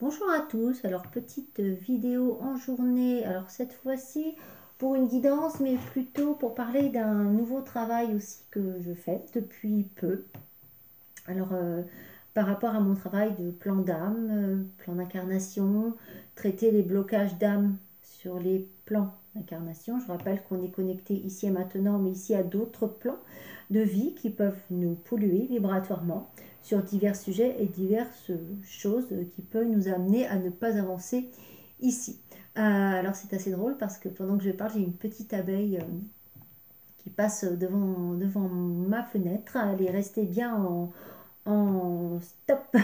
Bonjour à tous, alors petite vidéo en journée, alors cette fois-ci pour une guidance mais plutôt pour parler d'un nouveau travail aussi que je fais depuis peu. Alors par rapport à mon travail de plan d'âme, plan d'incarnation, traiter les blocages d'âme sur les plans d'incarnation. Je rappelle qu'on est connecté ici et maintenant mais ici à d'autres plans de vie qui peuvent nous polluer vibratoirement sur divers sujets et diverses choses qui peuvent nous amener à ne pas avancer ici. Alors c'est assez drôle parce que pendant que je parle, j'ai une petite abeille qui passe devant ma fenêtre. Elle est restée bien en stop,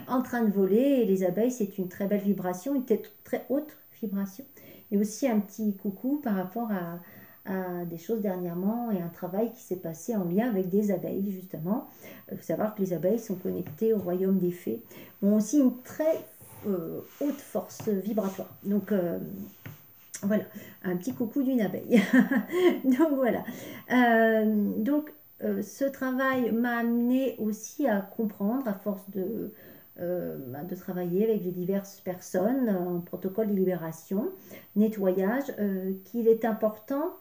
en train de voler. Et les abeilles, c'est une très belle vibration, une très haute vibration. Et aussi un petit coucou par rapport à des choses dernièrement et un travail qui s'est passé en lien avec des abeilles, justement. Il faut savoir que les abeilles sont connectées au royaume des fées, ont aussi une très haute force vibratoire. Donc, voilà, un petit coucou d'une abeille. Donc voilà. Ce travail m'a amené aussi à comprendre, à force de travailler avec les diverses personnes en protocole de libération, nettoyage, qu'il est important,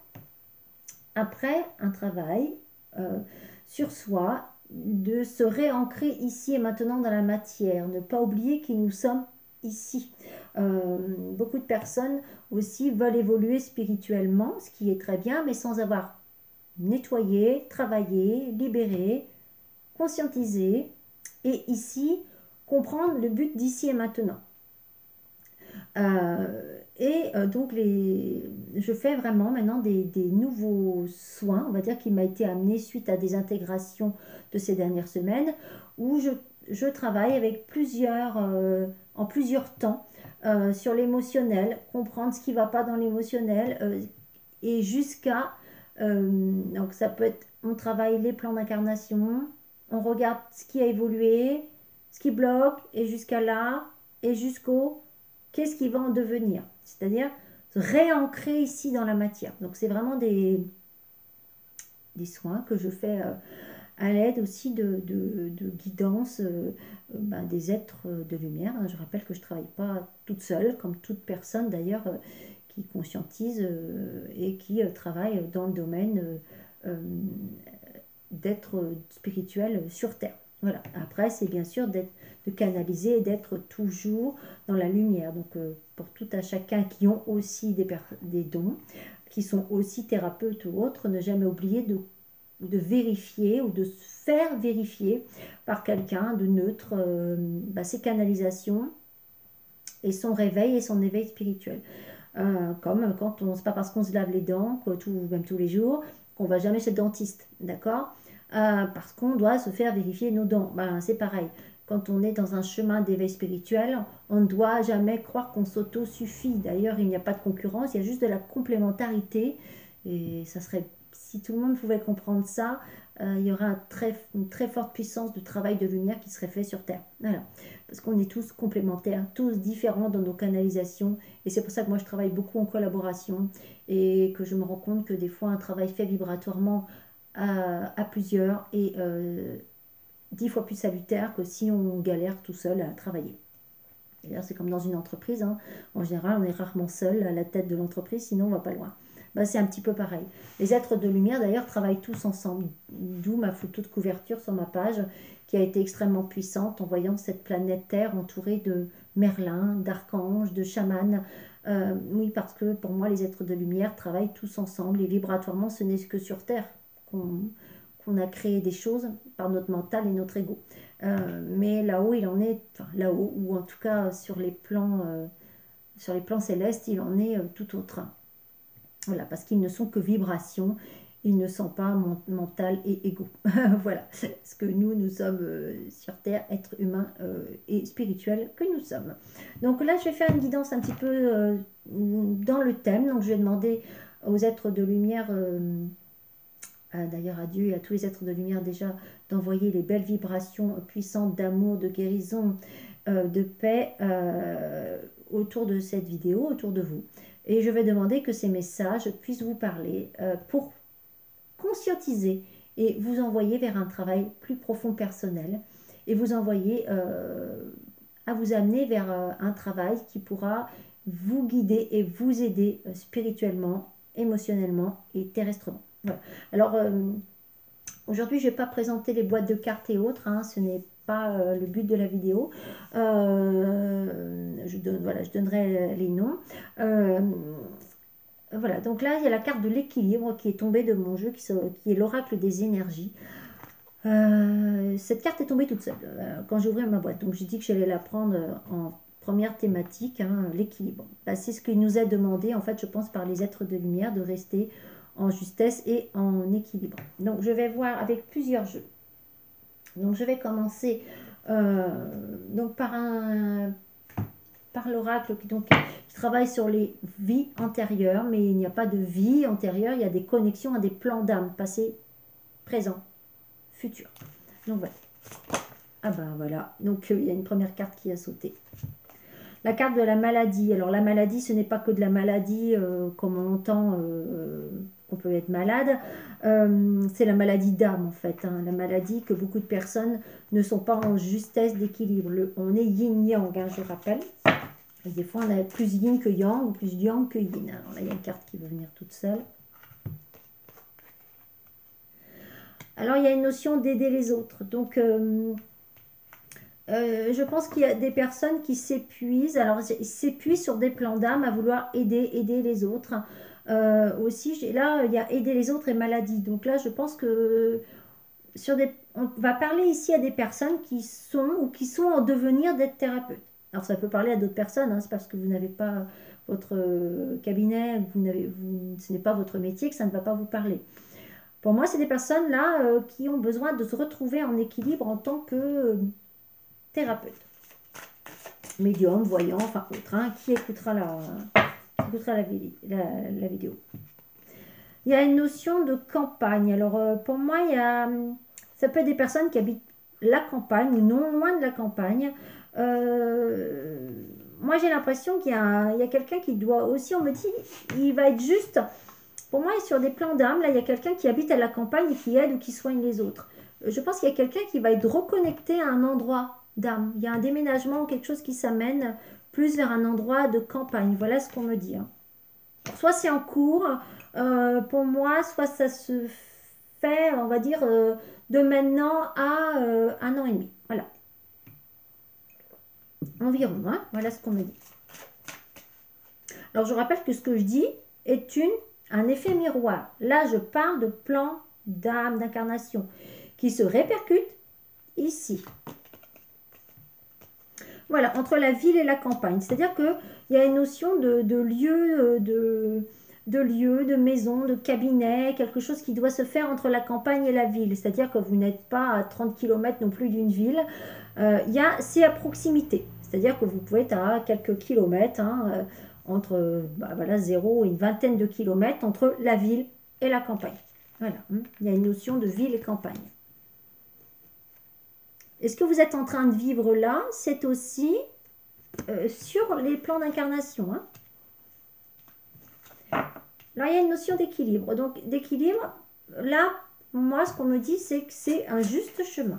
après un travail euh, sur soi, de se réancrer ici et maintenant dans la matière, ne pas oublier qui nous sommes ici. Beaucoup de personnes aussi veulent évoluer spirituellement, ce qui est très bien, mais sans avoir nettoyé, travaillé, libéré, conscientisé, et ici, comprendre le but d'ici et maintenant. Je fais vraiment maintenant des nouveaux soins, on va dire, qui m'a été amené suite à des intégrations de ces dernières semaines, où je travaille avec en plusieurs temps sur l'émotionnel, comprendre ce qui ne va pas dans l'émotionnel, et donc ça peut être, on travaille les plans d'incarnation, on regarde ce qui a évolué, ce qui bloque, et jusqu'à là, et jusqu'au qu'est-ce qui va en devenir. C'est-à-dire se réancrer ici dans la matière. Donc c'est vraiment des soins que je fais à l'aide aussi de guidance des êtres de lumière. Je rappelle que je ne travaille pas toute seule, comme toute personne d'ailleurs qui conscientise et qui travaille dans le domaine d'être spirituel sur Terre. Voilà. Après, c'est bien sûr de canaliser et d'être toujours dans la lumière. Donc, pour tout à chacun qui ont aussi des dons, qui sont aussi thérapeutes ou autres, ne jamais oublier de vérifier ou de se faire vérifier par quelqu'un de neutre ses canalisations et son réveil et son éveil spirituel. Comme quand on, c'est pas parce qu'on se lave les dents, même tous les jours, qu'on va jamais chez le dentiste, d'accord. Parce qu'on doit se faire vérifier nos dents. Ben, c'est pareil. Quand on est dans un chemin d'éveil spirituel, on ne doit jamais croire qu'on s'auto-suffit. D'ailleurs, il n'y a pas de concurrence, il y a juste de la complémentarité. Et ça serait, si tout le monde pouvait comprendre ça, il y aurait une très forte puissance de travail de lumière qui serait fait sur Terre. Voilà. Parce qu'on est tous complémentaires, tous différents dans nos canalisations. Et c'est pour ça que moi, je travaille beaucoup en collaboration et que je me rends compte que des fois, un travail fait vibratoirement à plusieurs est 10 fois plus salutaire que si on galère tout seul à travailler. D'ailleurs, c'est comme dans une entreprise, hein. En général, on est rarement seul à la tête de l'entreprise, sinon on va pas loin. Bah, c'est un petit peu pareil. Les êtres de lumière, d'ailleurs, travaillent tous ensemble. D'où ma photo de couverture sur ma page, qui a été extrêmement puissante en voyant cette planète Terre entourée de Merlin, d'archanges, de chamans. Oui, parce que pour moi, les êtres de lumière travaillent tous ensemble. Et vibratoirement, ce n'est que sur Terre qu'on a créé des choses par notre mental et notre ego. Mais là-haut, il en est, enfin là-haut, ou en tout cas sur les plans célestes, il en est tout autre. Voilà, parce qu'ils ne sont que vibrations, ils ne sont pas mental et ego. Voilà, ce que nous sommes sur Terre, êtres humains et spirituels que nous sommes. Donc là, je vais faire une guidance un petit peu dans le thème. Donc je vais demander aux êtres de lumière d'ailleurs à Dieu et à tous les êtres de lumière déjà, d'envoyer les belles vibrations puissantes d'amour, de guérison, de paix autour de cette vidéo, autour de vous. Et je vais demander que ces messages puissent vous parler pour conscientiser et vous envoyer vers un travail plus profond personnel et vous envoyer à vous amener vers un travail qui pourra vous guider et vous aider spirituellement, émotionnellement et terrestrement. Voilà. Alors, aujourd'hui, je ne vais pas présenter les boîtes de cartes et autres, hein, ce n'est pas le but de la vidéo. Voilà, je donnerai les noms. Voilà, donc là, il y a la carte de l'équilibre qui est tombée de mon jeu, qui est l'oracle des énergies. Cette carte est tombée toute seule quand j'ai ouvert ma boîte. Donc, j'ai dit que j'allais la prendre en première thématique, hein, l'équilibre. Bah, c'est ce qui nous est demandé, en fait, je pense, par les êtres de lumière, de rester en justesse et en équilibre. Donc, je vais voir avec plusieurs jeux. Donc, je vais commencer donc par l'oracle qui travaille sur les vies antérieures, mais il n'y a pas de vie antérieure, il y a des connexions à des plans d'âme, passé, présent, futur. Donc voilà. Ah ben voilà, donc il y a une première carte qui a sauté. La carte de la maladie. Alors la maladie, ce n'est pas que de la maladie comme on entend qu'on peut être malade. C'est la maladie d'âme en fait. Hein. La maladie que beaucoup de personnes ne sont pas en justesse d'équilibre. On est yin-yang, hein, je rappelle. Et des fois, on a plus yin que yang ou plus yang que yin. Alors là, il y a une carte qui veut venir toute seule. Alors, il y a une notion d'aider les autres. Donc, je pense qu'il y a des personnes qui s'épuisent. Alors, ils s'épuisent sur des plans d'âme à vouloir aider les autres. Aussi, là, il y a aider les autres et maladie. Donc là, je pense que on va parler ici à des personnes qui sont en devenir d'être thérapeutes. Alors, ça peut parler à d'autres personnes, hein, c'est parce que vous n'avez pas votre cabinet, ce n'est pas votre métier que ça ne va pas vous parler. Pour moi, c'est des personnes là qui ont besoin de se retrouver en équilibre en tant que thérapeute. Médium, voyant, enfin autre, hein, qui écoutera la vidéo. Il y a une notion de campagne. Alors, pour moi, ça peut être des personnes qui habitent la campagne ou non loin de la campagne. Moi, j'ai l'impression qu'il y a quelqu'un qui doit aussi, on me dit, il va être juste. Pour moi, sur des plans d'âme, là, il y a quelqu'un qui habite à la campagne et qui aide ou qui soigne les autres. Je pense qu'il y a quelqu'un qui va être reconnecté à un endroit d'âme. Il y a un déménagement, quelque chose qui s'amène plus vers un endroit de campagne. Voilà ce qu'on me dit. Hein. Soit c'est en cours, pour moi, soit ça se fait, on va dire, de maintenant à 1 an et demi. Voilà. Environ, hein. Voilà ce qu'on me dit. Alors, je rappelle que ce que je dis est un effet miroir. Là, je parle de plan d'âme, d'incarnation, qui se répercute ici. Voilà, entre la ville et la campagne. C'est-à-dire qu'il y a une notion de lieu, de maison, de cabinet, quelque chose qui doit se faire entre la campagne et la ville. C'est-à-dire que vous n'êtes pas à 30 km non plus d'une ville. C'est à proximité. C'est-à-dire que vous pouvez être à quelques kilomètres, hein, entre 0 et une vingtaine de kilomètres entre la ville et la campagne. Voilà, il y a une notion de ville et campagne. Et ce que vous êtes en train de vivre là, c'est aussi sur les plans d'incarnation. Hein. Là, il y a une notion d'équilibre. Donc, d'équilibre, là, moi, ce qu'on me dit, c'est que c'est un juste chemin.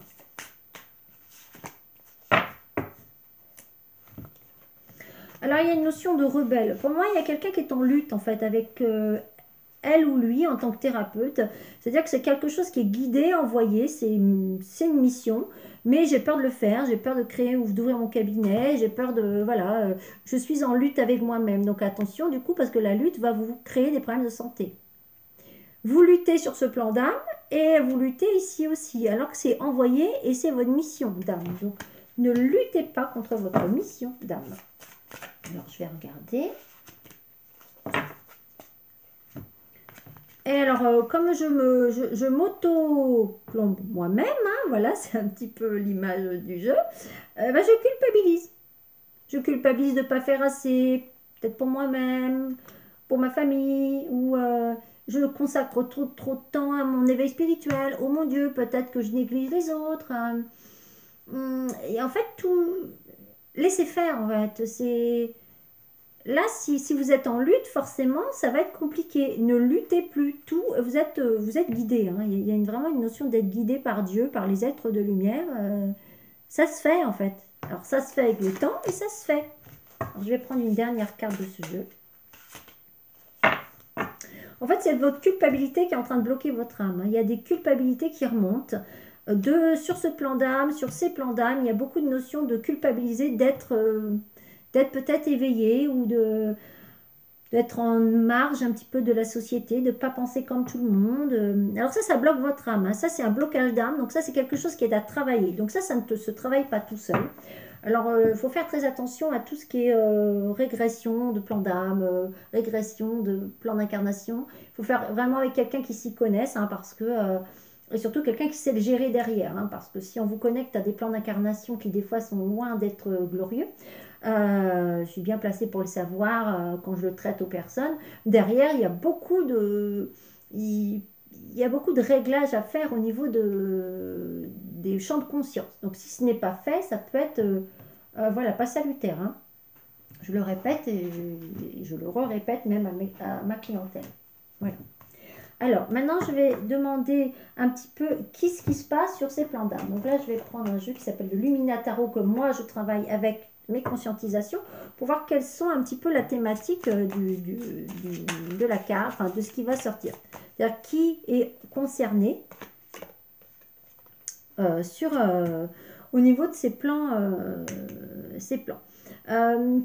Alors, il y a une notion de rebelle. Pour moi, il y a quelqu'un qui est en lutte, en fait, avec elle ou lui en tant que thérapeute. C'est-à-dire que c'est quelque chose qui est guidé, envoyé, c'est une mission, mais j'ai peur de le faire, j'ai peur de créer ou d'ouvrir mon cabinet, j'ai peur de, voilà, je suis en lutte avec moi-même. Donc attention du coup, parce que la lutte va vous créer des problèmes de santé. Vous luttez sur ce plan d'âme et vous luttez ici aussi, alors que c'est envoyé et c'est votre mission d'âme. Donc ne luttez pas contre votre mission d'âme. Alors je vais regarder. Et alors, comme je m'auto-plombe moi-même, hein, voilà, c'est un petit peu l'image du jeu, je culpabilise. Je culpabilise de ne pas faire assez, peut-être pour moi-même, pour ma famille, ou je consacre trop de temps à mon éveil spirituel. Oh mon Dieu, peut-être que je néglige les autres. Et en fait, tout... Laissez faire, en fait. C'est... Là, si vous êtes en lutte, forcément, ça va être compliqué. Ne luttez plus. Tout, vous êtes guidé. Hein. Il y a vraiment une notion d'être guidé par Dieu, par les êtres de lumière. Ça se fait, en fait. Alors, ça se fait avec le temps et ça se fait. Alors, je vais prendre une dernière carte de ce jeu. En fait, c'est votre culpabilité qui est en train de bloquer votre âme. Il y a des culpabilités qui remontent. Sur ce plan d'âme, sur ces plans d'âme, il y a beaucoup de notions de culpabiliser, d'être peut-être éveillé ou d'être en marge un petit peu de la société, de ne pas penser comme tout le monde. Alors ça bloque votre âme. Ça, c'est un blocage d'âme. Donc ça, c'est quelque chose qui est à travailler. Donc ça ne se travaille pas tout seul. Alors, il faut faire très attention à tout ce qui est régression de plan d'âme, régression de plan d'incarnation. Il faut faire vraiment avec quelqu'un qui s'y connaisse, hein, parce que, et surtout quelqu'un qui sait le gérer derrière, hein, parce que si on vous connecte à des plans d'incarnation qui des fois sont loin d'être glorieux, je suis bien placée pour le savoir quand je le traite aux personnes. Derrière, il y a beaucoup de... Il y a beaucoup de réglages à faire au niveau des champs de conscience. Donc si ce n'est pas fait, ça peut être voilà, pas salutaire. Hein. Je le répète et je le répète même à ma clientèle. Voilà. Alors, maintenant, je vais demander un petit peu qu'est-ce qui se passe sur ces plans d'âme. Donc là, je vais prendre un jeu qui s'appelle le Luminataro, que moi, je travaille avec mes conscientisations, pour voir quelles sont un petit peu la thématique de la carte, enfin, de ce qui va sortir. C'est-à-dire qui est concerné au niveau de ces plans.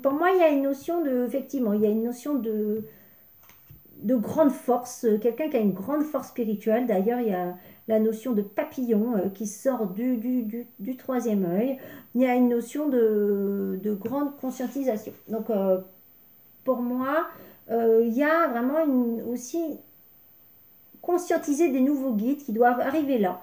Pour moi, il y a une notion effectivement, il y a une notion de grande force, quelqu'un qui a une grande force spirituelle. D'ailleurs, il y a la notion de papillon qui sort du troisième œil. Il y a une notion de grande conscientisation. Donc, pour moi, il y a vraiment aussi conscientiser des nouveaux guides qui doivent arriver là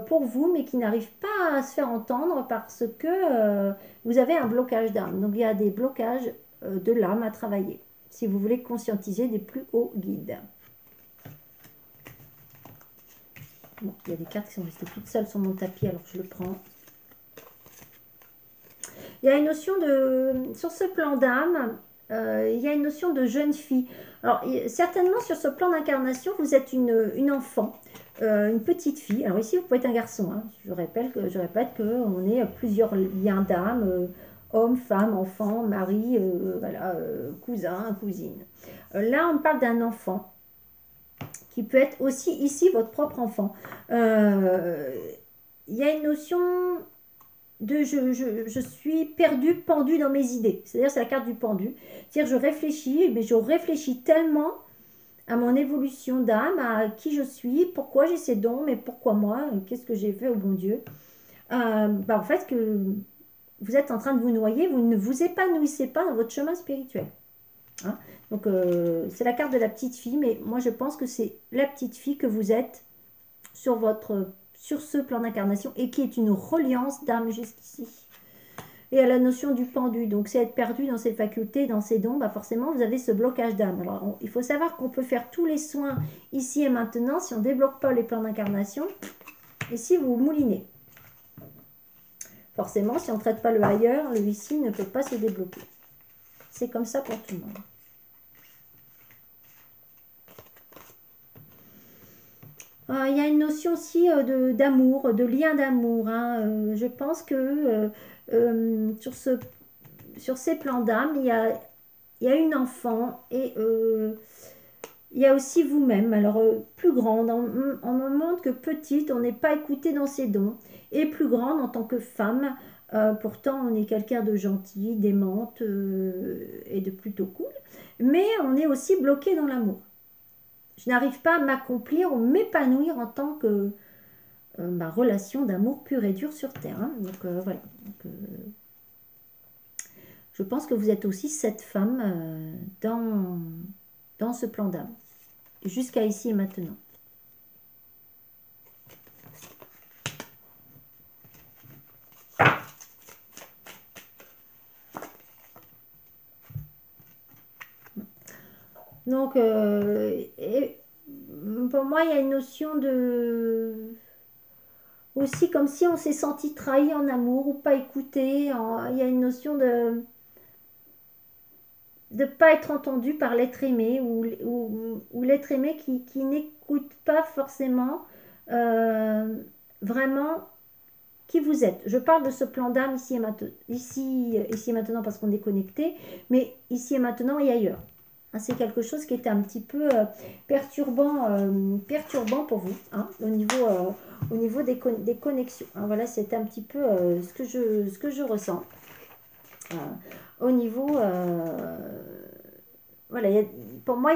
pour vous, mais qui n'arrivent pas à se faire entendre parce que vous avez un blocage d'âme. Donc, il y a des blocages de l'âme à travailler si vous voulez conscientiser des plus hauts guides. Bon, il y a des cartes qui sont restées toutes seules sur mon tapis, alors je le prends. Il y a une notion sur ce plan d'âme, il y a une notion de jeune fille. Alors, certainement sur ce plan d'incarnation, vous êtes une enfant, une petite fille. Alors ici, vous pouvez être un garçon. Hein. Je répète qu'on est plusieurs liens d'âme, homme, femme, enfant, mari, voilà, cousin, cousine. Là, on parle d'un enfant qui peut être aussi ici votre propre enfant. Il y a une notion de je suis perdu, pendu dans mes idées. C'est-à-dire, c'est la carte du pendu. C'est-à-dire, je réfléchis, mais je réfléchis tellement à mon évolution d'âme, à qui je suis, pourquoi j'ai ces dons, mais pourquoi moi, qu'est-ce que j'ai fait au bon Dieu. En fait, que vous êtes en train de vous noyer, vous ne vous épanouissez pas dans votre chemin spirituel. Hein. Donc, c'est la carte de la petite fille, mais moi, je pense que c'est la petite fille que vous êtes sur ce plan d'incarnation et qui est une reliance d'âme jusqu'ici. Et à la notion du pendu, donc c'est être perdu dans ses facultés, dans ses dons, forcément vous avez ce blocage d'âme. Alors il faut savoir qu'on peut faire tous les soins ici et maintenant si on ne débloque pas les plans d'incarnation et si vous moulinez. Forcément, si on ne traite pas le ailleurs, le ici ne peut pas se débloquer. C'est comme ça pour tout le monde. Il y a une notion aussi d'amour, de lien d'amour. Hein. Je pense que sur ces plans d'âme, il y a une enfant et il y a aussi vous-même. Alors, plus grande, on me montre que petite, on n'est pas écouté dans ses dons. Et plus grande en tant que femme, pourtant on est quelqu'un de gentil, d'aimante et de plutôt cool. Mais on est aussi bloqué dans l'amour. Je n'arrive pas à m'accomplir ou m'épanouir en tant que ma relation d'amour pur et dur sur Terre. Hein. Donc voilà. Donc, je pense que vous êtes aussi cette femme dans ce plan d'âme. Jusqu'à ici et maintenant. Donc, pour moi, il y a une notion de... Aussi comme si on s'est senti trahi en amour ou pas écouté. Il y a une notion de ne pas être entendu par l'être aimé ou l'être aimé qui n'écoute pas forcément vraiment, qui vous êtes. Je parle de ce plan d'âme ici, ici et maintenant parce qu'on est connecté, mais ici et maintenant et ailleurs. Hein, c'est quelque chose qui est un petit peu perturbant pour vous, hein, au niveau des connexions. Hein, voilà, c'est un petit peu ce que je ressens. Au niveau... voilà, pour moi,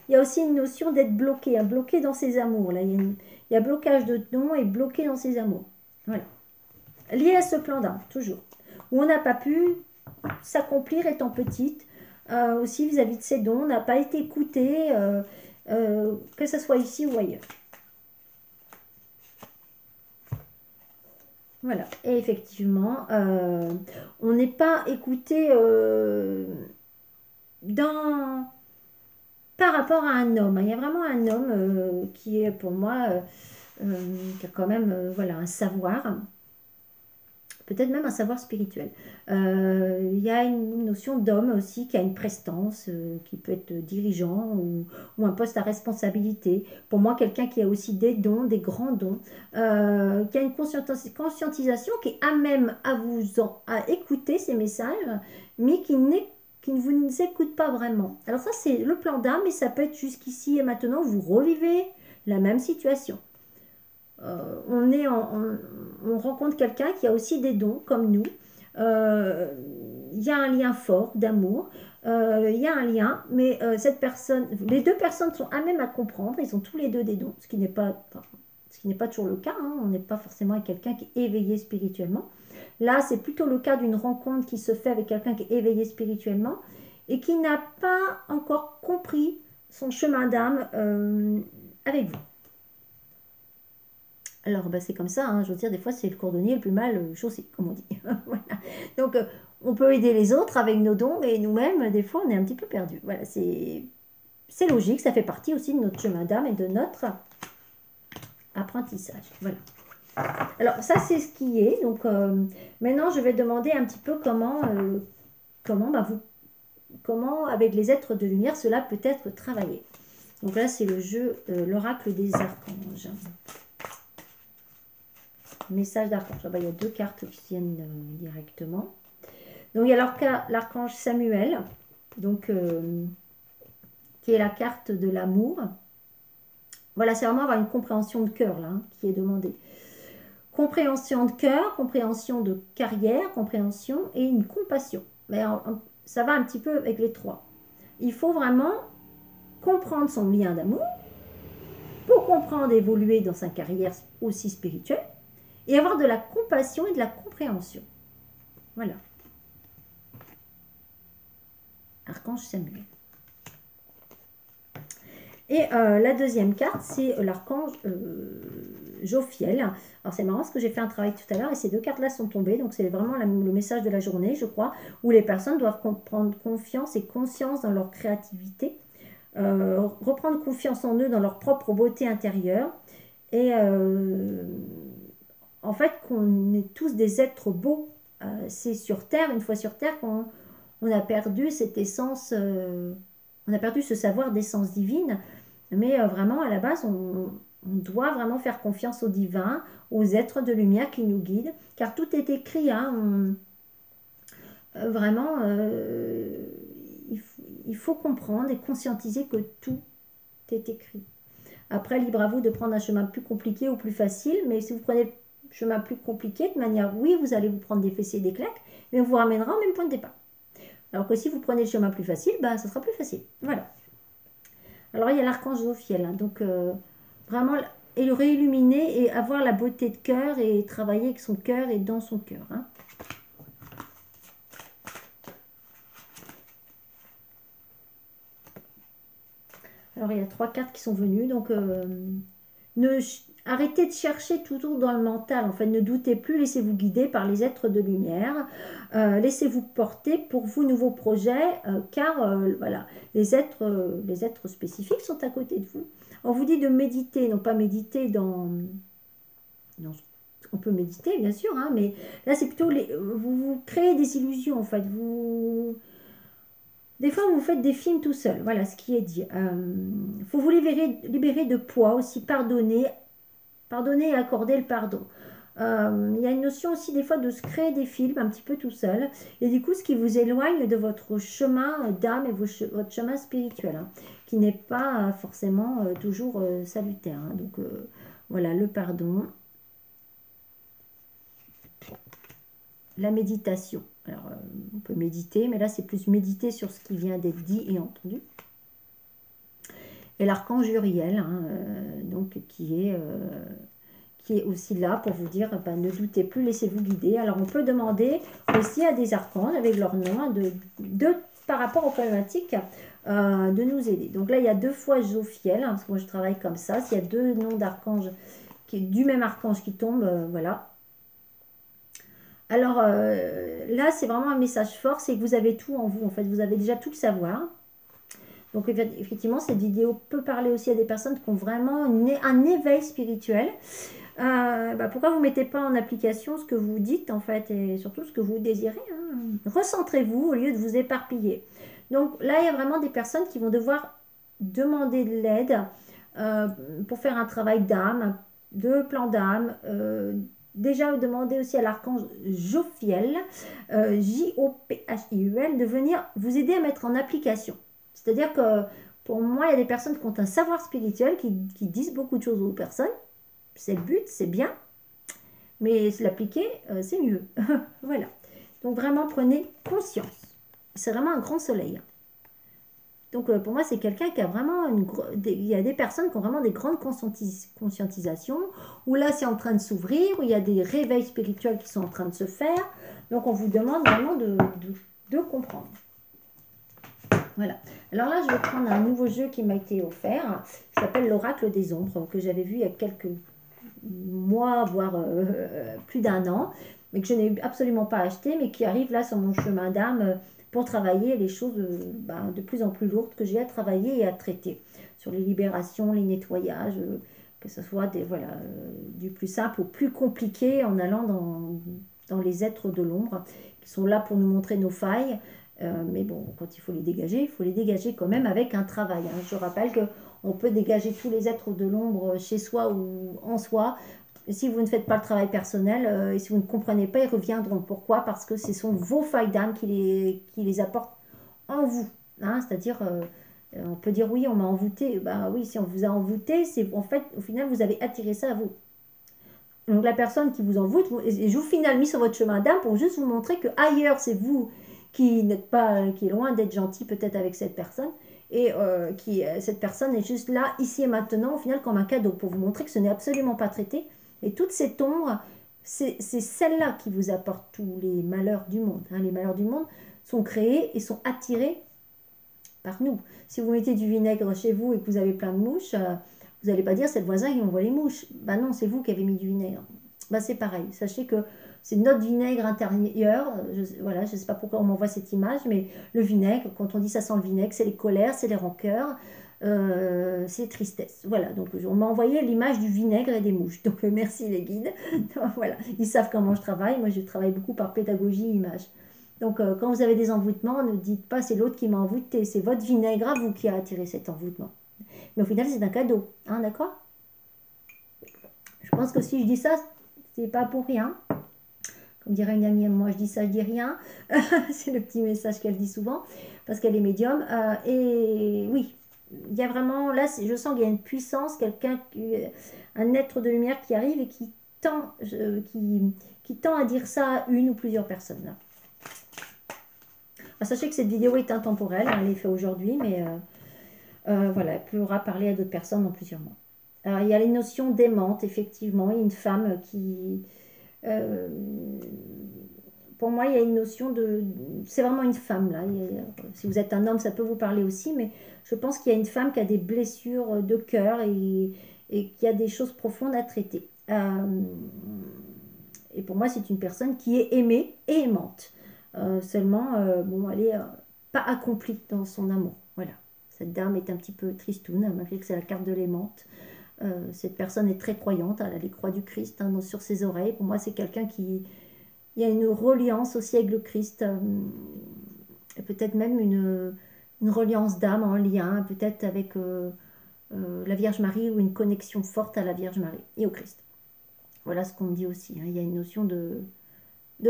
il y a aussi une notion d'être bloqué, hein, bloqué dans ses amours. Là, il y a blocage de dons et bloqué dans ses amours. Voilà. Lié à ce plan d'âme, toujours. Où on n'a pas pu s'accomplir étant petite, aussi vis-à-vis de ses dons, on n'a pas été écouté, que ce soit ici ou ailleurs. Voilà. Et effectivement, on n'est pas écouté par rapport à un homme. Il y a vraiment un homme qui est pour moi, qui a quand même voilà, un savoir. Peut-être même un savoir spirituel. Il y a une notion d'homme aussi qui a une prestance, qui peut être dirigeant ou un poste à responsabilité. Pour moi, quelqu'un qui a aussi des dons, des grands dons, qui a une conscientisation qui est à même à écouter ces messages, mais qui ne vous écoute pas vraiment. Alors ça, c'est le plan d'âme, et ça peut être jusqu'ici et maintenant, vous revivez la même situation. On rencontre quelqu'un qui a aussi des dons comme nous. Il y a un lien fort d'amour. Il y a un lien, mais les deux personnes sont à même à comprendre. Ils ont tous les deux des dons, ce qui n'est pas toujours le cas. Hein. On n'est pas forcément avec quelqu'un qui est éveillé spirituellement. Là, c'est plutôt le cas d'une rencontre qui se fait avec quelqu'un qui est éveillé spirituellement et qui n'a pas encore compris son chemin d'âme avec vous. Alors, bah, c'est comme ça, hein, je veux dire, des fois, c'est le cordonnier le plus mal chaussé, comme on dit. Voilà. Donc, on peut aider les autres avec nos dons, mais nous-mêmes, des fois, on est un petit peu perdus. Voilà, c'est logique, ça fait partie aussi de notre chemin d'âme et de notre apprentissage. Voilà. Alors, ça, c'est ce qui est. Donc, maintenant, je vais demander un petit peu comment, avec les êtres de lumière, cela peut être travaillé. Donc là, c'est le jeu, l'oracle des archanges. Message d'archange. Ah bah, il y a deux cartes qui viennent directement. Donc, il y a l'archange Samuel, donc, qui est la carte de l'amour. Voilà, c'est vraiment avoir une compréhension de cœur, là, hein, qui est demandée. Compréhension de cœur, compréhension de carrière, compréhension et une compassion. Mais ça va un petit peu avec les trois. Il faut vraiment comprendre son lien d'amour pour comprendre et évoluer dans sa carrière aussi spirituelle et avoir de la compassion et de la compréhension. Voilà. Archange Samuel. Et la deuxième carte, c'est l'archange Jophiel. Alors c'est marrant parce que j'ai fait un travail tout à l'heure et ces deux cartes-là sont tombées. Donc c'est vraiment le message de la journée, je crois, où les personnes doivent prendre confiance et conscience dans leur créativité, reprendre confiance en eux, dans leur propre beauté intérieure. Et en fait, qu'on est tous des êtres beaux. C'est sur Terre, une fois sur Terre, qu'on a perdu cette essence, on a perdu ce savoir d'essence divine. Mais vraiment, à la base, on doit vraiment faire confiance au divin, aux êtres de lumière qui nous guident, car tout est écrit. Hein, vraiment, il faut comprendre et conscientiser que tout est écrit. Après, libre à vous de prendre un chemin plus compliqué ou plus facile, mais si vous prenez le chemin plus compliqué, de manière, oui, vous allez vous prendre des fessées et des claques, mais on vous ramènera au même point de départ. Alors que si vous prenez le chemin plus facile, bah, ça sera plus facile. Voilà. Alors, il y a l'archange Jophiel, hein, donc vraiment, et le réilluminer et avoir la beauté de cœur et travailler avec son cœur et dans son cœur. Hein. Alors, il y a trois cartes qui sont venues, donc arrêtez de chercher toujours dans le mental. En fait, ne doutez plus, laissez-vous guider par les êtres de lumière. Laissez-vous porter pour vos nouveaux projets, car voilà, les êtres spécifiques sont à côté de vous. On vous dit de méditer, non pas méditer on peut méditer, bien sûr, hein, mais là, c'est plutôt vous créez des illusions, en fait. Des fois, vous faites des films tout seul. Voilà ce qui est dit. Il faut vous libérer de poids aussi, pardonner et accorder le pardon. Il y a une notion aussi des fois de se créer des films un petit peu tout seul. Et du coup, ce qui vous éloigne de votre chemin d'âme et votre chemin spirituel, hein, qui n'est pas forcément toujours salutaire. Hein. Donc voilà, le pardon, la méditation. Alors, on peut méditer, mais là, c'est plus méditer sur ce qui vient d'être dit et entendu. Et l'archange Uriel, hein, donc qui est aussi là pour vous dire, ben, ne doutez plus, laissez-vous guider. Alors on peut demander aussi à des archanges avec leur nom hein, par rapport aux problématiques de nous aider. Donc là il y a 2 fois Jophiel, hein, parce que moi je travaille comme ça, s'il y a 2 noms d'archanges du même archange qui tombent, voilà. Alors là c'est vraiment un message fort, c'est que vous avez tout en vous, en fait vous avez déjà tout le savoir. Donc effectivement cette vidéo peut parler aussi à des personnes qui ont vraiment un éveil spirituel. Pourquoi vous ne mettez pas en application ce que vous dites en fait et surtout ce que vous désirez hein. Recentrez-vous au lieu de vous éparpiller. Donc là, il y a vraiment des personnes qui vont devoir demander de l'aide pour faire un travail d'âme, de plan d'âme. Déjà, demander aussi à l'archange Jophiel, Jophiul, de venir vous aider à mettre en application. C'est-à-dire que pour moi, il y a des personnes qui ont un savoir spirituel, qui disent beaucoup de choses aux personnes. C'est le but, c'est bien, mais se l'appliquer, c'est mieux. Voilà. Donc vraiment, prenez conscience. C'est vraiment un grand soleil. Donc pour moi, c'est quelqu'un qui a vraiment il y a des personnes qui ont vraiment des grandes conscientisations, où là, c'est en train de s'ouvrir, où il y a des réveils spirituels qui sont en train de se faire. Donc on vous demande vraiment de comprendre. Voilà. Alors là, je vais prendre un nouveau jeu qui m'a été offert, qui s'appelle l'Oracle des Ombres, que j'avais vu il y a quelques mois, voire plus d'1 an, mais que je n'ai absolument pas acheté, mais qui arrive là sur mon chemin d'âme pour travailler les choses de plus en plus lourdes que j'ai à travailler et à traiter, sur les libérations, les nettoyages, que ce soit du plus simple au plus compliqué, en allant dans les êtres de l'ombre, qui sont là pour nous montrer nos failles, mais bon, quand il faut les dégager quand même avec un travail. Hein. Je rappelle que on peut dégager tous les êtres de l'ombre chez soi ou en soi. Et si vous ne faites pas le travail personnel et si vous ne comprenez pas, ils reviendront. Pourquoi? Parce que ce sont vos failles d'âme qui les apportent en vous. Hein. C'est-à-dire, on peut dire oui, on m'a envoûté. Ben oui, si on vous a envoûté, c'est en fait, au final, vous avez attiré ça à vous. Donc la personne qui vous envoûte, je vous final mis sur votre chemin d'âme pour juste vous montrer que ailleurs, c'est vous qui n'êtes pas, qui est loin d'être gentil peut-être avec cette personne. Et cette personne est juste là, ici et maintenant, au final, comme un cadeau, pour vous montrer que ce n'est absolument pas traité. Et toute cette ombre, c'est celle-là qui vous apporte tous les malheurs du monde. Hein. Les malheurs du monde sont créés et sont attirés par nous. Si vous mettez du vinaigre chez vous et que vous avez plein de mouches, vous n'allez pas dire c'est le voisin qui m'envoie les mouches. Ben non, c'est vous qui avez mis du vinaigre. Ben c'est pareil. Sachez que c'est notre vinaigre intérieur. Voilà, je ne sais pas pourquoi on m'envoie cette image, mais le vinaigre, quand on dit ça sent le vinaigre, c'est les colères, c'est les rancœurs, c'est tristesse. Voilà, donc on m'a envoyé l'image du vinaigre et des mouches. Donc merci les guides. Voilà, ils savent comment je travaille. Moi, je travaille beaucoup par pédagogie image. Donc quand vous avez des envoûtements, ne dites pas c'est l'autre qui m'a envoûté, c'est votre vinaigre à vous qui a attiré cet envoûtement. Mais au final, c'est un cadeau, hein, d'accord? Je pense que si je dis ça, c'est pas pour rien. Comme dirait une amie à moi, je dis ça, je dis rien. C'est le petit message qu'elle dit souvent, parce qu'elle est médium. Et oui, il y a vraiment, là, je sens qu'il y a une puissance, un être de lumière qui arrive et qui tend à dire ça à une ou plusieurs personnes. Là. Alors, sachez que cette vidéo est intemporelle, hein, elle est faite aujourd'hui, mais voilà, elle pourra parler à d'autres personnes dans plusieurs mois. Alors, il y a les notions d'aimante, effectivement. Il y a une femme qui... pour moi, il y a une notion de... C'est vraiment une femme, là. Si vous êtes un homme, ça peut vous parler aussi, mais je pense qu'il y a une femme qui a des blessures de cœur et qui a des choses profondes à traiter. Et pour moi, c'est une personne qui est aimée et aimante. Seulement, bon, elle n'est pas accomplie dans son amour. Voilà. Cette dame est un petit peu tristoune, malgré que c'est la carte de l'aimante. Cette personne est très croyante, elle a les croix du Christ hein, sur ses oreilles. Pour moi, c'est quelqu'un qui... Il y a une reliance aussi avec le Christ, et peut-être même une reliance d'âme en lien, peut-être avec la Vierge Marie ou une connexion forte à la Vierge Marie et au Christ. Voilà ce qu'on me dit aussi, hein. Il y a une notion de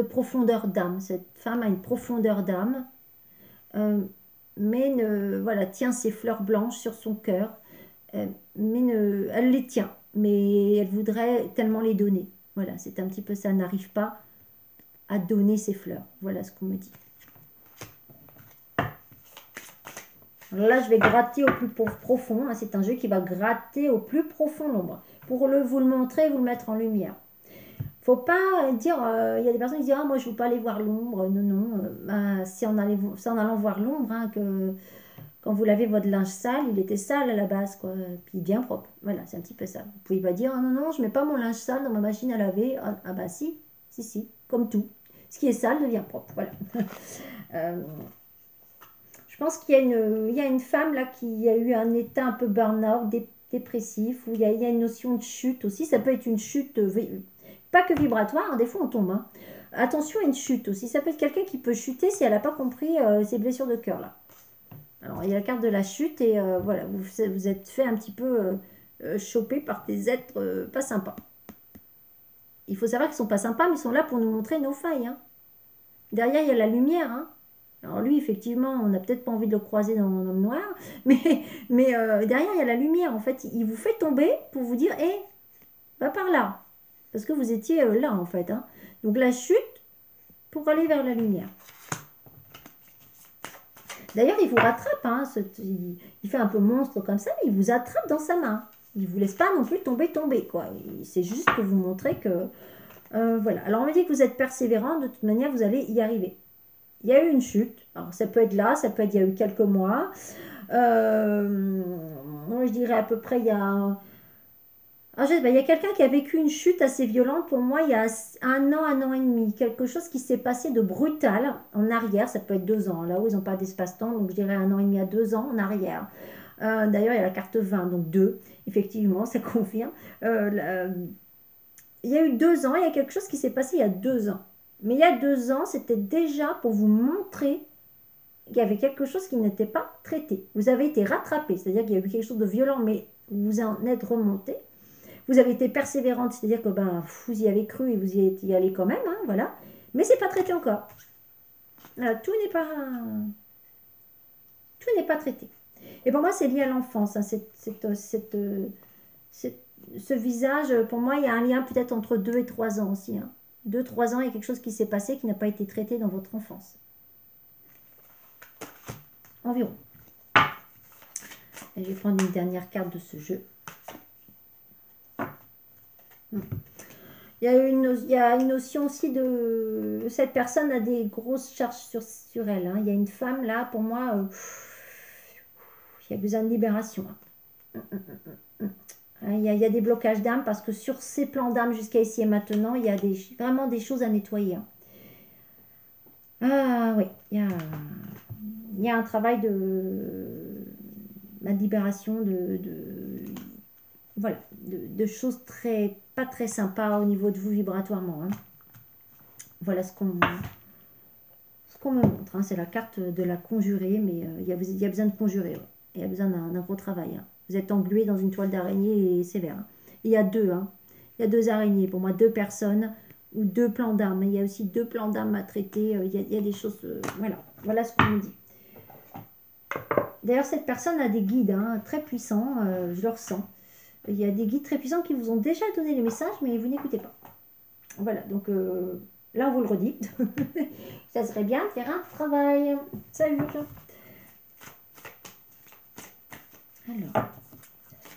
profondeur d'âme. Cette femme a une profondeur d'âme, euh, mais voilà, tient ses fleurs blanches sur son cœur, mais elle les tient, mais elle voudrait tellement les donner. Voilà, c'est un petit peu ça, elle n'arrive pas à donner ses fleurs. Voilà ce qu'on me dit. Alors là, je vais gratter au plus profond, hein. C'est un jeu qui va gratter au plus profond l'ombre. Pour vous le montrer, vous le mettre en lumière. Faut pas dire, il y a des personnes qui disent, ah, moi je ne veux pas aller voir l'ombre. Non, non, bah, c'est en allant voir l'ombre, hein, que quand vous lavez votre linge sale, il était sale à la base, quoi. Puis bien propre. Voilà, c'est un petit peu ça. Vous pouvez pas dire, ah, non, non, je mets pas mon linge sale dans ma machine à laver. Ah, ah bah si, si, si, comme tout. Ce qui est sale devient propre. Voilà. Euh, je pense il y a une femme là qui a eu un état un peu burn-out, dépressif, où il y a une notion de chute aussi. Ça peut être une chute, pas que vibratoire, hein, des fois on tombe, hein. Attention à une chute aussi. Ça peut être quelqu'un qui peut chuter si elle n'a pas compris ses blessures de cœur là. Alors il y a la carte de la chute et voilà, vous êtes fait un petit peu choper par des êtres pas sympas. Il faut savoir qu'ils sont pas sympas, mais ils sont là pour nous montrer nos failles, hein. Derrière, il y a la lumière, hein. Alors lui, effectivement, on n'a peut-être pas envie de le croiser dans le noir, mais derrière, il y a la lumière. En fait, il vous fait tomber pour vous dire, hé, va par là. Parce que vous étiez là, en fait, hein. Donc la chute pour aller vers la lumière. D'ailleurs, il vous rattrape, hein, il fait un peu monstre comme ça, mais il vous attrape dans sa main. Il ne vous laisse pas non plus tomber, quoi. C'est juste pour vous montrer que... voilà. Alors, on me dit que vous êtes persévérant, de toute manière, vous allez y arriver. Il y a eu une chute. Alors, ça peut être là, ça peut être il y a eu quelques mois. Moi, je dirais à peu près il y a... Ah, je sais pas, il y a quelqu'un qui a vécu une chute assez violente pour moi il y a un an et demi. Quelque chose qui s'est passé de brutal en arrière. Ça peut être 2 ans, là où ils n'ont pas d'espace-temps. Donc, je dirais un an et demi à 2 ans en arrière. D'ailleurs, il y a la carte 20, donc 2. Effectivement, ça confirme. Il y a eu 2 ans, il y a quelque chose qui s'est passé il y a 2 ans. Mais il y a 2 ans, c'était déjà pour vous montrer qu'il y avait quelque chose qui n'était pas traité. Vous avez été rattrapé, c'est-à-dire qu'il y a eu quelque chose de violent, mais vous en êtes remonté. Vous avez été persévérante, c'est-à-dire que ben, vous y avez cru et vous y êtes y allé quand même, hein, voilà. Mais c'est pas traité encore. Tout n'est pas traité. Et pour moi, c'est lié à l'enfance, hein, ce visage. Pour moi, il y a un lien peut-être entre 2 et 3 ans aussi, hein. 2, 3 ans, il y a quelque chose qui s'est passé qui n'a pas été traité dans votre enfance. Environ. Et je vais prendre une dernière carte de ce jeu. Il y a une notion aussi de... Cette personne a des grosses charges sur elle, hein. Il y a une femme là, pour moi, il y a besoin de libération, hein. Il y a des blocages d'âme parce que sur ces plans d'âme jusqu'à ici et maintenant, il y a vraiment des choses à nettoyer, hein. Ah oui, il y a un travail de la libération voilà, de choses pas très sympas au niveau de vous vibratoirement, hein. Voilà ce qu'on me montre, hein. C'est la carte de la conjurée, mais il y a besoin de conjurer, ouais. Il y a besoin d'un gros travail, hein. Vous êtes englué dans une toile d'araignée et sévère, hein. Il y a deux, hein. Il y a 2 araignées, pour moi 2 personnes ou 2 plans d'âme. Il y a aussi 2 plans d'âme à traiter. Il y a des choses, voilà ce qu'on me dit. D'ailleurs, cette personne a des guides, hein, très puissants, je le ressens. Il y a des guides très puissants qui vous ont déjà donné les messages, mais vous n'écoutez pas. Voilà, donc là, on vous le redit. Ça serait bien de faire un travail. Salut. Alors,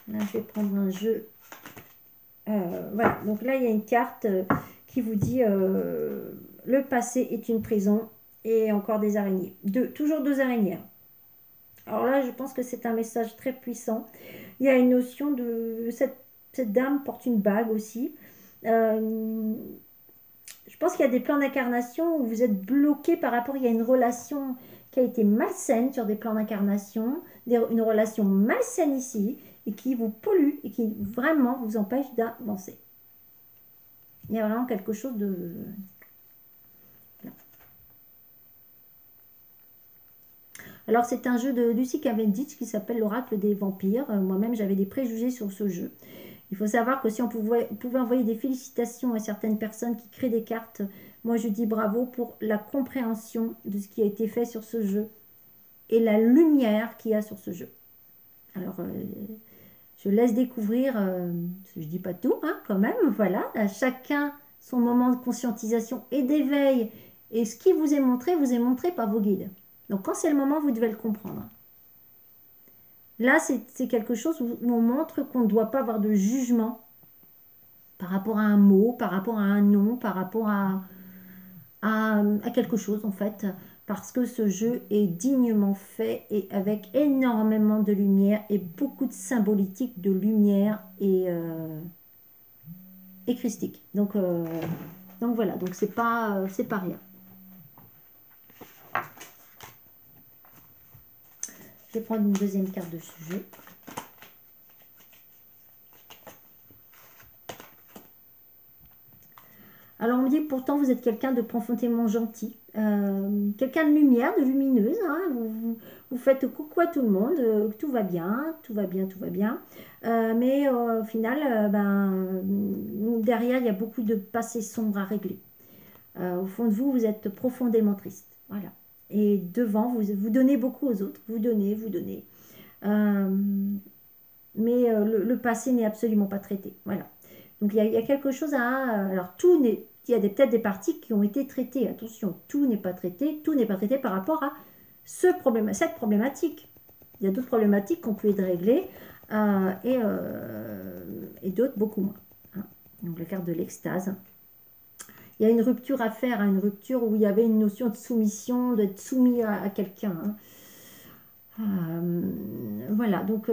là, je vais prendre un jeu. Voilà, donc là, il y a une carte qui vous dit le passé est une prison et encore des araignées. Toujours 2 araignées. Alors là, je pense que c'est un message très puissant. Il y a une notion de... Cette dame porte une bague aussi. Je pense qu'il y a des plans d'incarnation où vous êtes bloqué par rapport... Il y a une relation qui a été malsaine sur des plans d'incarnation. Une relation malsaine ici et qui vous pollue et qui vraiment vous empêche d'avancer. Il y a vraiment quelque chose de... Alors, c'est un jeu de Lucy Cavendish qui s'appelle l'Oracle des vampires. Moi-même, j'avais des préjugés sur ce jeu. Il faut savoir que si on pouvait envoyer des félicitations à certaines personnes qui créent des cartes, moi je dis bravo pour la compréhension de ce qui a été fait sur ce jeu et la lumière qu'il y a sur ce jeu. Alors, je laisse découvrir, je ne dis pas tout, hein, quand même, voilà, à chacun son moment de conscientisation et d'éveil. Et ce qui vous est montré par vos guides. Donc, quand c'est le moment, vous devez le comprendre. Là, c'est quelque chose où on montre qu'on ne doit pas avoir de jugement par rapport à un mot, par rapport à un nom, par rapport à quelque chose, en fait. Parce que ce jeu est dignement fait et avec énormément de lumière et beaucoup de symbolique de lumière et christique. Donc voilà, donc c'est pas rien. Je vais prendre une deuxième carte de ce jeu. Alors on me dit pourtant vous êtes quelqu'un de profondément gentil, quelqu'un de lumière, de lumineuse, hein, vous faites coucou à tout le monde, tout va bien, tout va bien, tout va bien. Mais au final, derrière il y a beaucoup de passés sombres à régler. Au fond de vous, vous êtes profondément triste. Voilà. Et devant, vous donnez beaucoup aux autres, vous donnez, vous donnez. Euh, mais le passé n'est absolument pas traité. Voilà. Donc il y a quelque chose à... Alors tout n'est... Il y a peut-être des parties qui ont été traitées. Attention, tout n'est pas traité. Tout n'est pas traité par rapport à cette problématique. Il y a d'autres problématiques qu'on peut être réglées et d'autres beaucoup moins. Hein. Donc la carte de l'extase. Il y a une rupture à faire, hein, une rupture où il y avait une notion de soumission, d'être soumis à quelqu'un. Hein. Voilà, donc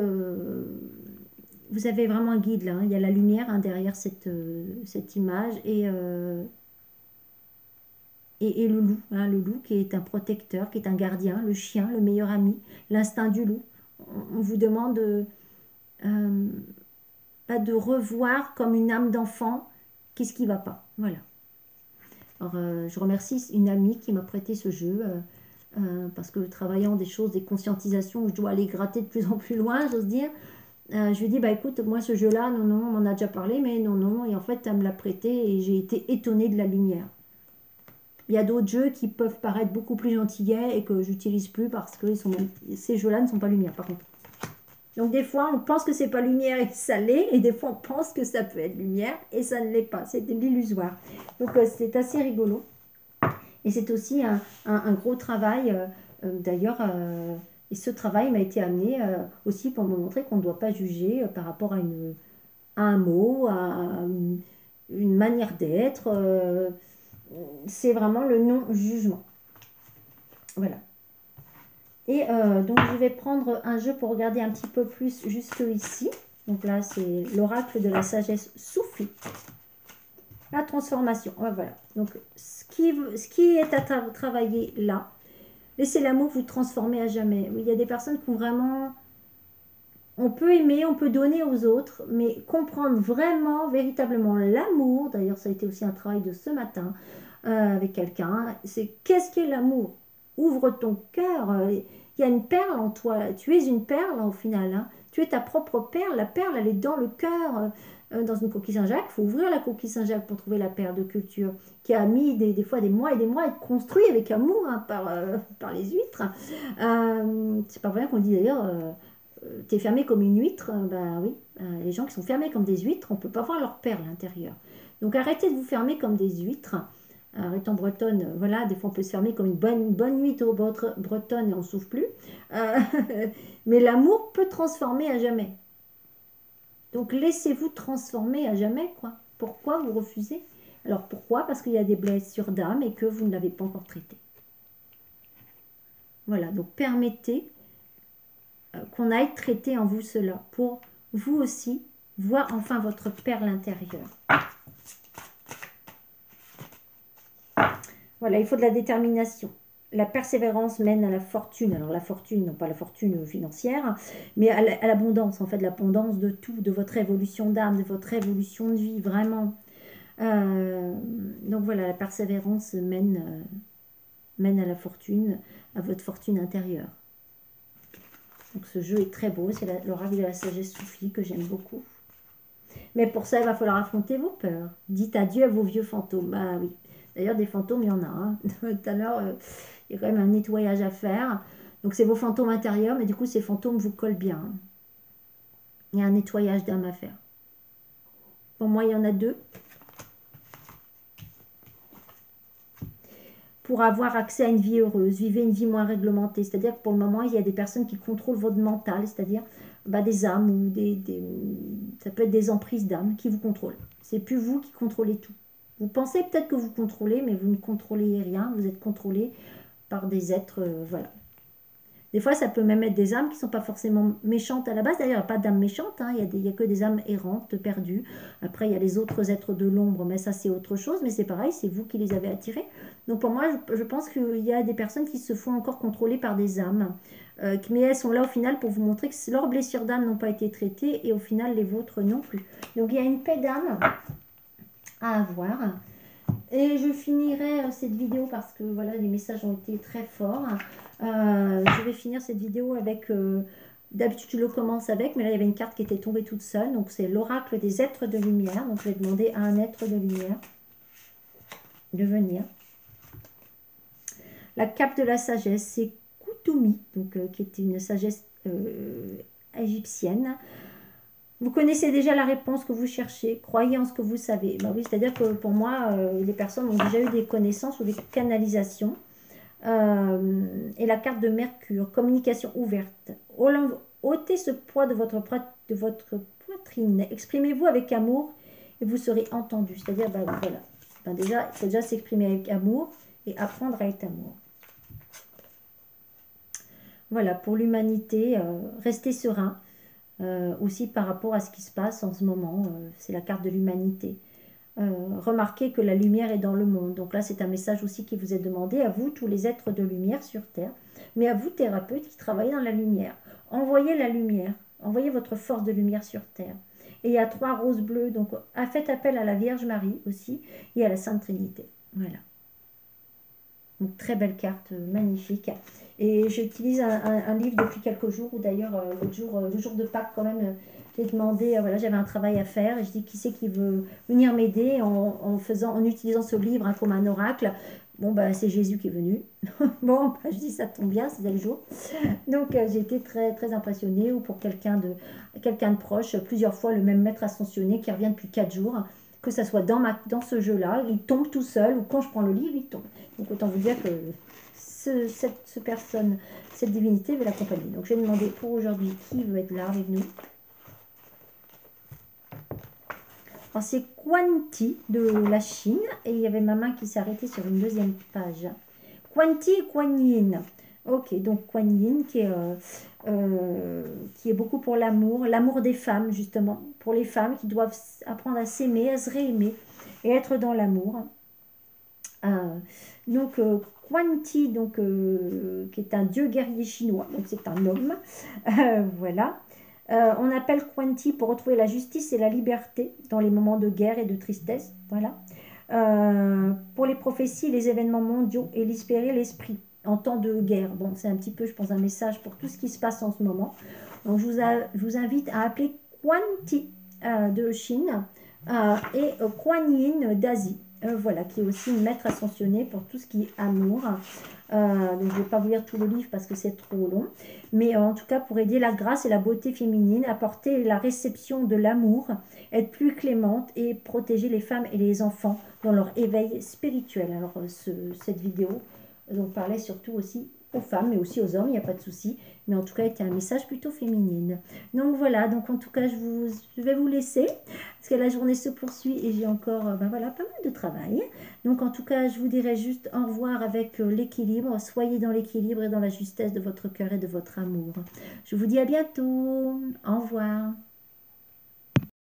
vous avez vraiment un guide là. Hein. Il y a la lumière hein, derrière cette image et le loup. Hein, le loup qui est un protecteur, qui est un gardien, le chien, le meilleur ami, l'instinct du loup. On vous demande de revoir comme une âme d'enfant qu'est-ce qui ne va pas. Voilà. Alors, je remercie une amie qui m'a prêté ce jeu parce que travaillant des choses, des conscientisations, je dois aller gratter de plus en plus loin, j'ose dire. Je lui ai dit, bah écoute, moi ce jeu-là, non, non, on en a déjà parlé, mais non, non. Et en fait, elle me l'a prêté et j'ai été étonnée de la lumière. Il y a d'autres jeux qui peuvent paraître beaucoup plus gentillets et que j'utilise plus parce que ces jeux-là ne sont pas lumière, par contre. Donc des fois, on pense que c'est pas lumière et que ça l'est, et des fois, on pense que ça peut être lumière et ça ne l'est pas. C'est de l'illusoire. Donc c'est assez rigolo. Et c'est aussi un gros travail. D'ailleurs, et ce travail m'a été amené aussi pour me montrer qu'on ne doit pas juger par rapport à un mot, à une manière d'être. C'est vraiment le non-jugement. Voilà. Et donc, je vais prendre un jeu pour regarder un petit peu plus jusque ici. Donc là, c'est l'oracle de la sagesse soufie. La transformation. Ouais, voilà. Donc, ce qui est à travailler là, laissez l'amour vous transformer à jamais. Oui, il y a des personnes qui ont vraiment... On peut aimer, on peut donner aux autres, mais comprendre vraiment, véritablement l'amour, d'ailleurs ça a été aussi un travail de ce matin avec quelqu'un, c'est qu'est-ce qu'est l'amour? Ouvre ton cœur, il y a une perle en toi, tu es une perle au final, hein. Tu es ta propre perle, la perle elle est dans le cœur, dans une coquille Saint-Jacques, il faut ouvrir la coquille Saint-Jacques pour trouver la perle de culture, qui a mis des fois des mois et des mois à être construit avec amour hein, par les huîtres. C'est pas vrai qu'on dit d'ailleurs... t'es fermé comme une huître, ben oui, les gens qui sont fermés comme des huîtres, on ne peut pas voir leur perle à l'intérieur. Donc arrêtez de vous fermer comme des huîtres. Étant bretonne, voilà, des fois on peut se fermer comme une bonne huître bretonne et on ne souffle plus. Euh, mais l'amour peut transformer à jamais. Donc laissez-vous transformer à jamais, quoi. Pourquoi vous refusez? Alors pourquoi? Parce qu'il y a des blessures d'âme et que vous ne l'avez pas encore traité. Voilà, donc permettez qu'on aille traiter en vous cela, pour vous aussi voir enfin votre perle intérieure. Voilà, il faut de la détermination. La persévérance mène à la fortune. Alors la fortune, non pas la fortune financière, mais à l'abondance, en fait, l'abondance de tout, de votre évolution d'âme, de votre évolution de vie, vraiment. Donc voilà, la persévérance mène à la fortune, à votre fortune intérieure. Donc ce jeu est très beau, c'est l'oracle de la sagesse soufie que j'aime beaucoup. Mais pour ça, il va falloir affronter vos peurs. Dites adieu à vos vieux fantômes. Ah oui. D'ailleurs, des fantômes, il y en a. Hein. Tout à l'heure, il y a quand même un nettoyage à faire. Donc, c'est vos fantômes intérieurs, mais du coup, ces fantômes vous collent bien. Hein. Il y a un nettoyage d'âme à faire. Pour moi, il y en a 2. Pour avoir accès à une vie heureuse, vivez une vie moins réglementée. C'est-à-dire que pour le moment, il y a des personnes qui contrôlent votre mental, c'est-à-dire des âmes ou ça peut être des emprises d'âmes qui vous contrôlent. C'est plus vous qui contrôlez tout. Vous pensez peut-être que vous contrôlez, mais vous ne contrôlez rien. Vous êtes contrôlé par des êtres, voilà. Des fois, ça peut même être des âmes qui ne sont pas forcément méchantes à la base. D'ailleurs, il n'y a pas d'âmes méchantes, hein. Il y a que des âmes errantes, perdues. Après, il y a les autres êtres de l'ombre, mais ça, c'est autre chose. Mais c'est pareil, c'est vous qui les avez attirés. Donc, pour moi, je pense qu'il y a des personnes qui se font encore contrôler par des âmes. Mais elles sont là au final pour vous montrer que leurs blessures d'âme n'ont pas été traitées et au final, les vôtres non plus. Donc, il y a une paix d'âme à avoir. Et je finirai cette vidéo parce que voilà, les messages ont été très forts. Je vais finir cette vidéo avec... D'habitude, je le commence avec, mais là, il y avait une carte qui était tombée toute seule. Donc, c'est l'oracle des êtres de lumière. Donc, je vais demander à un être de lumière de venir. La cape de la sagesse, c'est Koutoumi, donc, qui était une sagesse égyptienne. Vous connaissez déjà la réponse que vous cherchez, croyez en ce que vous savez. Ben oui, c'est-à-dire que pour moi, les personnes ont déjà eu des connaissances ou des canalisations. Et la carte de Mercure, communication ouverte. Ôtez ce poids de votre poitrine. Exprimez-vous avec amour et vous serez entendu. C'est-à-dire, voilà. Déjà, il faut déjà s'exprimer avec amour et apprendre à être amour. Voilà, pour l'humanité, restez serein. Aussi par rapport à ce qui se passe en ce moment, c'est la carte de l'humanité. Remarquez que la lumière est dans le monde. Donc là, c'est un message aussi qui vous est demandé à vous, tous les êtres de lumière sur Terre, mais à vous, thérapeutes qui travaillez dans la lumière. Envoyez la lumière, envoyez votre force de lumière sur Terre. Et il y a 3 roses bleues, donc faites appel à la Vierge Marie aussi et à la Sainte Trinité. Voilà. Donc très belle carte, magnifique. Et j'utilise un livre depuis quelques jours, ou d'ailleurs le jour de Pâques quand même, j'ai demandé, voilà, j'avais un travail à faire, et je dis qui c'est qui veut venir m'aider en utilisant ce livre hein, comme un oracle. Bon, c'est Jésus qui est venu. Bon, je dis ça tombe bien, c'est le jour. Donc j'ai été très, très impressionnée, ou pour quelqu'un de proche, plusieurs fois le même maître ascensionné qui revient depuis 4 jours. Que ça soit dans ce jeu-là, il tombe tout seul, ou quand je prends le livre, il tombe. Donc autant vous dire que cette personne, cette divinité veut l'accompagner. Donc je vais demander pour aujourd'hui qui veut être là avec nous. Alors c'est Quanti de la Chine, et il y avait ma main qui s'est arrêtée sur une deuxième page. Quanti et Kuan Yin. Ok, donc Kuan Yin qui est beaucoup pour l'amour des femmes justement, pour les femmes qui doivent apprendre à s'aimer, à se réaimer et être dans l'amour. Donc Quan Ti, donc, qui est un dieu guerrier chinois, donc c'est un homme, voilà. On appelle Quan Ti pour retrouver la justice et la liberté dans les moments de guerre et de tristesse, voilà. Pour les prophéties, les événements mondiaux et libérer l'esprit en temps de guerre. Bon, c'est un petit peu, je pense, un message pour tout ce qui se passe en ce moment. Donc, je vous invite à appeler Quan Ti de Chine et Kuan Yin d'Asie. Voilà, qui est aussi une maître ascensionnée pour tout ce qui est amour. Donc, je ne vais pas vous lire tout le livre parce que c'est trop long. Mais en tout cas, pour aider la grâce et la beauté féminine, apporter la réception de l'amour, être plus clémente et protéger les femmes et les enfants dans leur éveil spirituel. Alors, cette vidéo parlait surtout aussi aux femmes, mais aussi aux hommes, il n'y a pas de souci. Mais en tout cas, c'était un message plutôt féminine. Donc voilà, donc en tout cas, je vais vous laisser, parce que la journée se poursuit et j'ai encore voilà, pas mal de travail. Donc en tout cas, je vous dirai juste au revoir avec l'équilibre. Soyez dans l'équilibre et dans la justesse de votre cœur et de votre amour. Je vous dis à bientôt. Au revoir.